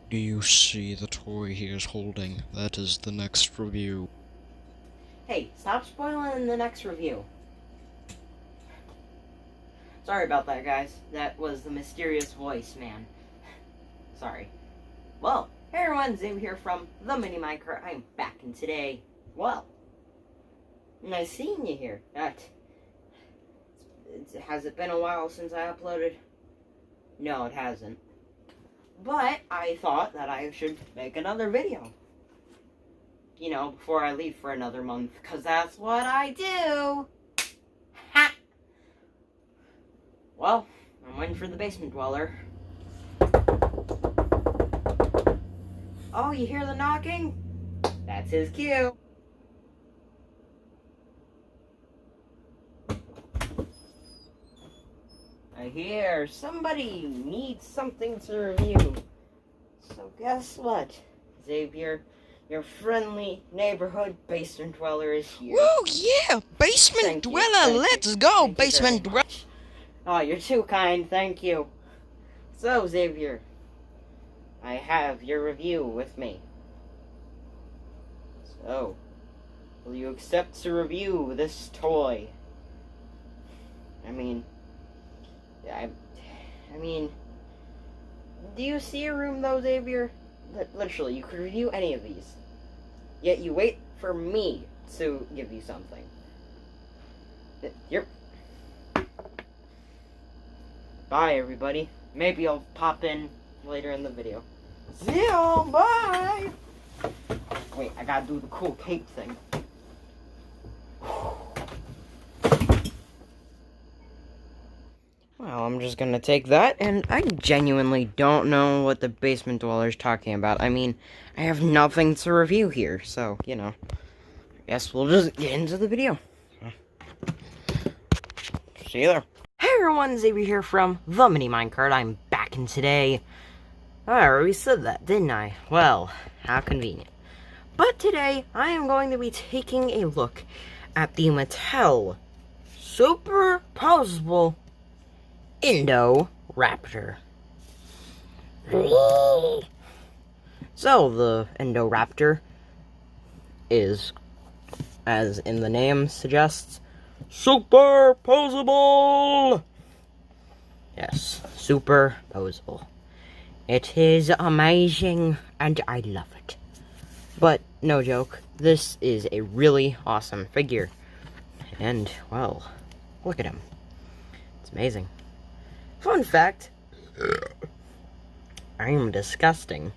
Do you see the toy he is holding? That is the next review. Hey, stop spoiling the next review. Sorry about that, guys. That was the mysterious voice, man. Sorry. Well, hey everyone, Zim here from the Mini Minecraft. I'm back, and today, well, nice seeing you here. Has it been a while since I uploaded? No, it hasn't. But I thought that I should make another video. You know, before I leave for another month, because that's what I do. Ha! Well, I'm waiting for the basement dweller. Oh, you hear the knocking? That's his cue. I hear somebody needs something to review. So guess what, Xavier? Your friendly neighborhood basement dweller is here. Woo, yeah! Basement dweller, let's go, basement dweller! Oh, you're too kind, thank you. So, Xavier, I have your review with me. So, will you accept to review this toy? I mean, do you see a room though, Xavier? Literally, you could review any of these. Yet you wait for me to give you something. Bye, everybody. Maybe I'll pop in later in the video. See you, bye! Wait, I gotta do the cool cape thing. Well, I'm just gonna take that, and I genuinely don't know what the basement dweller's talking about. I mean, I have nothing to review here, so, you know. I guess we'll just get into the video. See you there. Hey everyone, Xavier here from the Mini Minecraft. I'm back in today. I already said that, didn't I? Well, how convenient. But today, I am going to be taking a look at the Mattel Superposable Indoraptor. So, the Indoraptor is, as in the name suggests, superposable! Yes, superposable. It is amazing, and I love it. But, no joke, this is a really awesome figure. And, well, look at him. It's amazing. Fun fact, I am disgusting.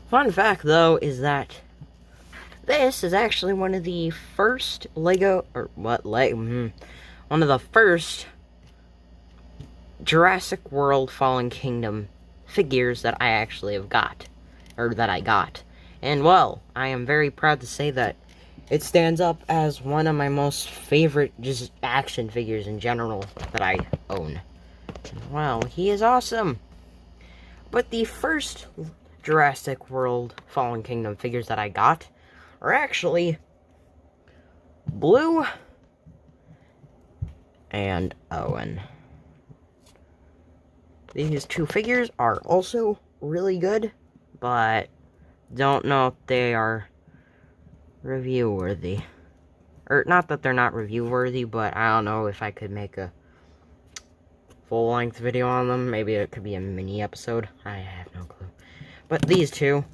Fun fact, though, is that this is actually one of the first one of the first Jurassic World Falling Kingdom figures that I actually have got. Or that I got. And, well, I am very proud to say that it stands up as one of my most favorite just action figures in general that I own. Wow, he is awesome. But the first Jurassic World Fallen Kingdom figures that I got are actually Blue and Owen. These two figures are also really good, but don't know if they are review worthy. Or, not that they're not review worthy, but I don't know if I could make a full-length video on them. Maybe it could be a mini episode. I have no clue. But these two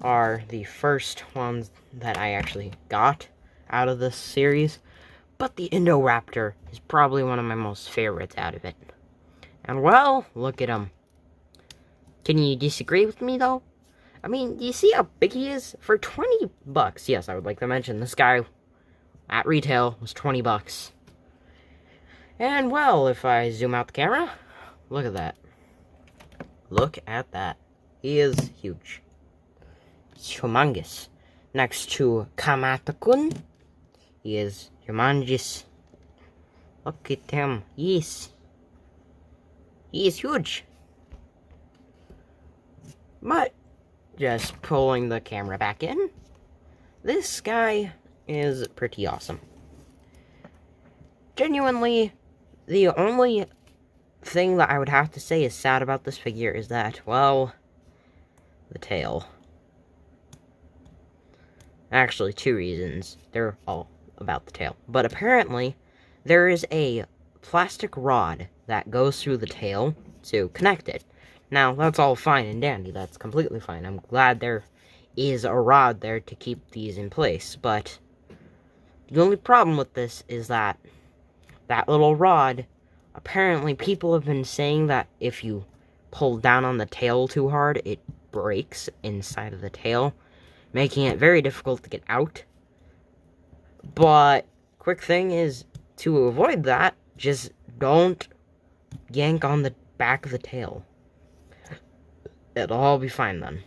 are the first ones that I actually got out of this series. But the Indoraptor is probably one of my most favorites out of it. And, well, look at him. Can you disagree with me, though? I mean, do you see how big he is? For 20 bucks, yes, I would like to mention, this guy at retail was 20 bucks. And, well, if I zoom out the camera, look at that. Look at that. He is huge. He's humongous. Next to Kamata-kun, he is humongous. Look at him. Yes. He is huge. But, just pulling the camera back in, this guy is pretty awesome. Genuinely, the only thing that I would have to say is sad about this figure is that, well, the tail. Actually, 2 reasons. They're all about the tail. But apparently, there is a plastic rod that goes through the tail to connect it. Now, that's all fine and dandy. That's completely fine. I'm glad there is a rod there to keep these in place. But the only problem with this is that little rod, apparently people have been saying that if you pull down on the tail too hard, it breaks inside of the tail, making it very difficult to get out. But quick thing is, to avoid that, just don't yank on the back of the tail. It'll all be fine then.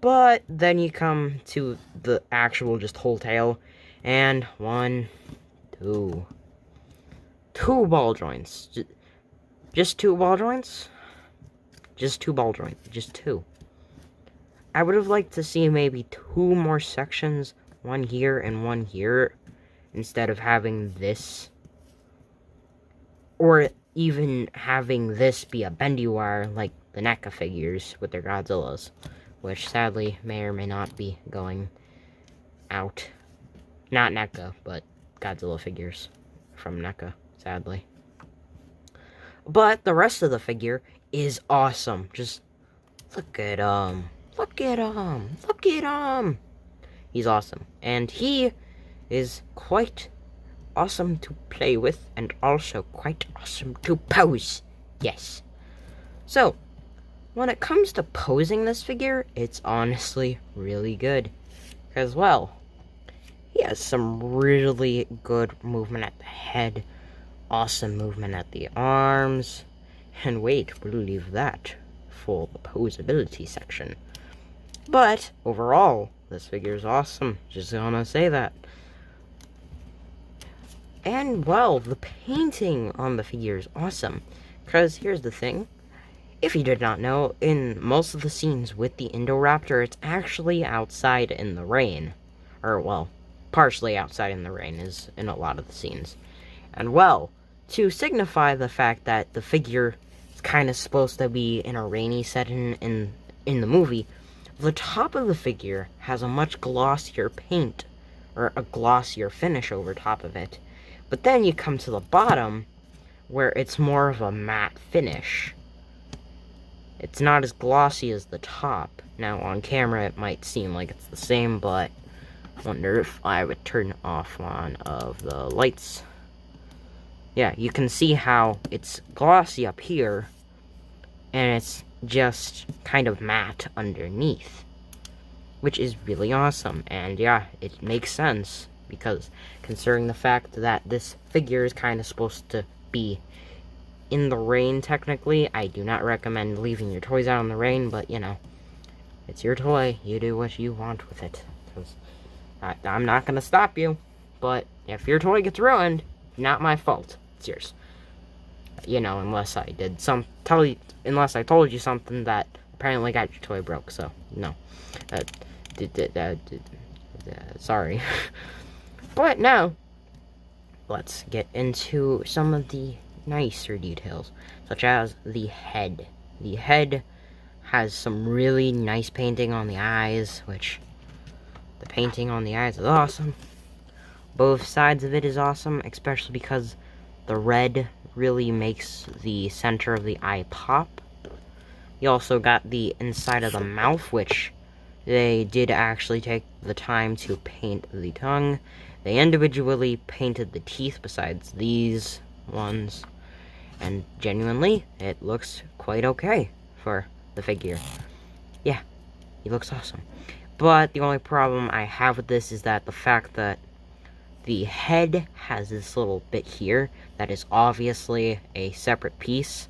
But then you come to the actual just whole tail, and 1, 2 ball joints. Just 2 ball joints? Just 2 ball joints. Just 2. I would have liked to see maybe 2 more sections, 1 here and 1 here, instead of having this. Or even having this be a bendy wire like the NECA figures with their Godzillas, which sadly may or may not be going out. Not NECA, but Godzilla figures from NECA, sadly. But the rest of the figure is awesome. Just look at him. Look at him. Look at him. He's awesome. And he is quite awesome to play with, and also quite awesome to pose. Yes. So, when it comes to posing this figure, it's honestly really good. Because, well, he has some really good movement at the head, awesome movement at the arms, and wait, we'll leave that for the posability section. But, overall, this figure is awesome. Just gonna say that. And, well, the painting on the figure is awesome. Because here's the thing. If you did not know, in most of the scenes with the Indoraptor, it's actually outside in the rain. Or, well, partially outside in the rain is in a lot of the scenes. And, well, to signify the fact that the figure is kind of supposed to be in a rainy setting in the movie, the top of the figure has a much glossier paint, or a glossier finish over top of it. But then you come to the bottom, where it's more of a matte finish. It's not as glossy as the top. Now, on camera, it might seem like it's the same, but I wonder if I would turn off one of the lights. Yeah, you can see how it's glossy up here, and it's just kind of matte underneath, which is really awesome. And yeah, it makes sense, because considering the fact that this figure is kind of supposed to be in the rain, technically, I do not recommend leaving your toys out in the rain, but, you know, it's your toy. You do what you want with it. 'Cause I'm not going to stop you, but if your toy gets ruined, not my fault. It's yours. You know, unless I told you something that apparently got your toy broke, so, no. Sorry. But now, let's get into some of the nicer details, such as the head. The head has some really nice painting on the eyes, which the painting on the eyes is awesome. Both sides of it is awesome, especially because the red really makes the center of the eye pop. You also got the inside of the mouth, which they did actually take the time to paint the tongue. They individually painted the teeth besides these ones, and genuinely, it looks quite okay for the figure. Yeah, he looks awesome. But the only problem I have with this is that the fact that the head has this little bit here that is obviously a separate piece,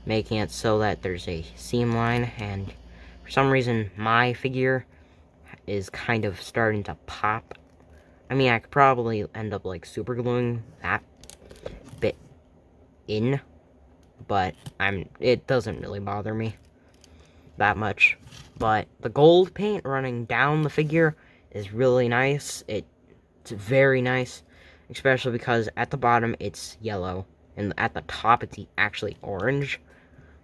making it so that there's a seam line, and for some reason my figure is kind of starting to pop. I mean, I could probably end up like super gluing that bit in, but it doesn't really bother me that much. But the gold paint running down the figure is really nice. It's very nice, especially because at the bottom it's yellow, and at the top it's actually orange,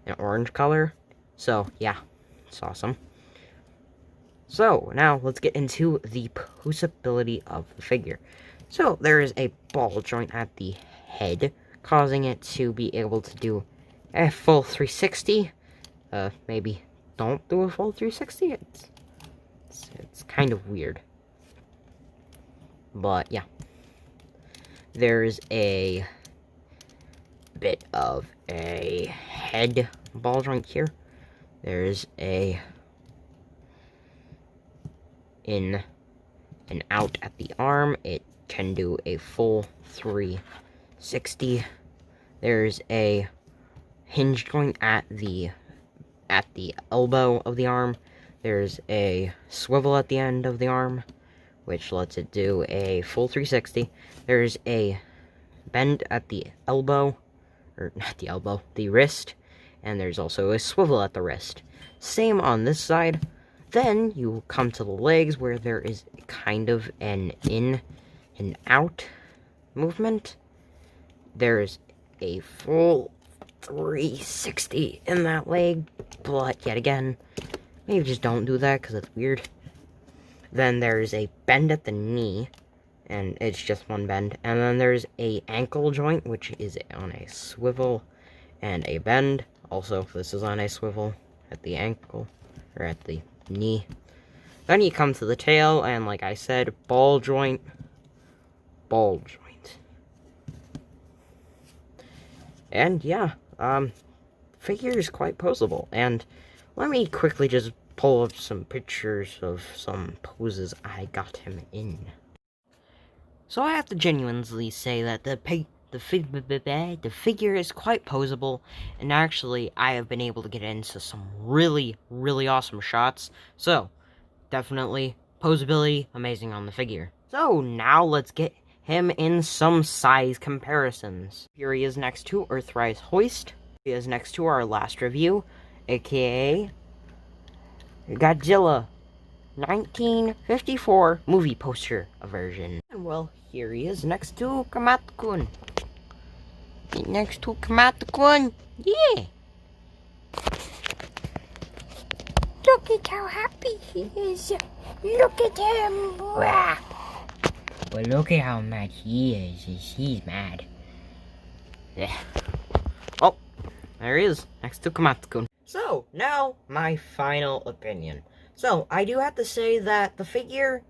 an orange color. So yeah, it's awesome. So, now let's get into the posability of the figure. So, there is a ball joint at the head, causing it to be able to do a full 360. Maybe don't do a full 360. It's kind of weird. But, yeah. There's a bit of a head ball joint here. There's a in and out at the arm. It can do a full 360. There's a hinge joint at the elbow of the arm. There's a swivel at the end of the arm, which lets it do a full 360. There's a bend at the elbow, or not the elbow, the wrist, and there's also a swivel at the wrist. Same on this side. Then you come to the legs where there is kind of an in and out movement. There's a full 360 in that leg, but yet again, maybe just don't do that because it's weird. Then there's a bend at the knee, and it's just one bend. And then there's a ankle joint, which is on a swivel and a bend. Also, this is on a swivel at the ankle, or at the knee. Then you come to the tail, and like I said, ball joint. And yeah, figure is quite posable. And let me quickly just pull up some pictures of some poses I got him in. So I have to genuinely say that the figure is quite posable, and actually I have been able to get into some really, really awesome shots. So, definitely, posability, amazing on the figure. So, now let's get him in some size comparisons. Here he is next to Earthrise Hoist. He is next to our last review, aka Godzilla 1954 movie poster version. And well, here he is next to Kamata-kun. Next to Kamata-kun, yeah! Look at how happy he is. Look at him. Wah. But look at how mad he is. He's mad. Yeah. Oh, there he is, next to Kamata-kun. So, now, my final opinion. So, I do have to say that the figure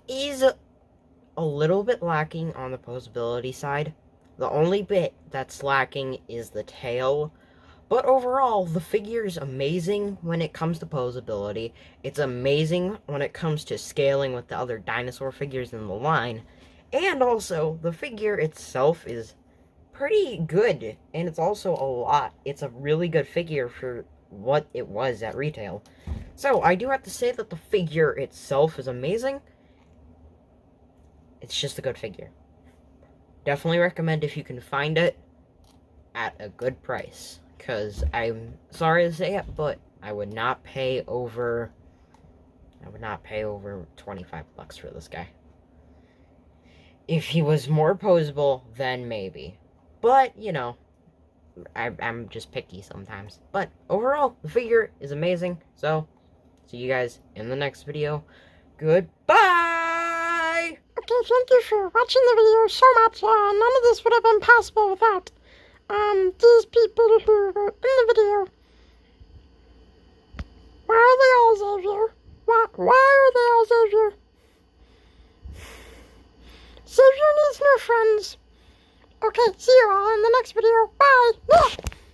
is a little bit lacking on the posability side. The only bit that's lacking is the tail. But overall, the figure is amazing when it comes to posability. It's amazing when it comes to scaling with the other dinosaur figures in the line. And also, the figure itself is pretty good. And it's also a lot. It's a really good figure for what it was at retail. So, I do have to say that the figure itself is amazing. It's just a good figure. Definitely recommend if you can find it at a good price. Because I'm sorry to say it, but I would not pay over 25 bucks for this guy. If he was more posable, then maybe. But, you know, I'm just picky sometimes. But overall, the figure is amazing. So, see you guys in the next video. Goodbye! Okay, thank you for watching the video so much. None of this would have been possible without these people who were in the video. Why are they all Xavier? Why are they all Xavier? Xavier needs no friends. Okay, see you all in the next video. Bye!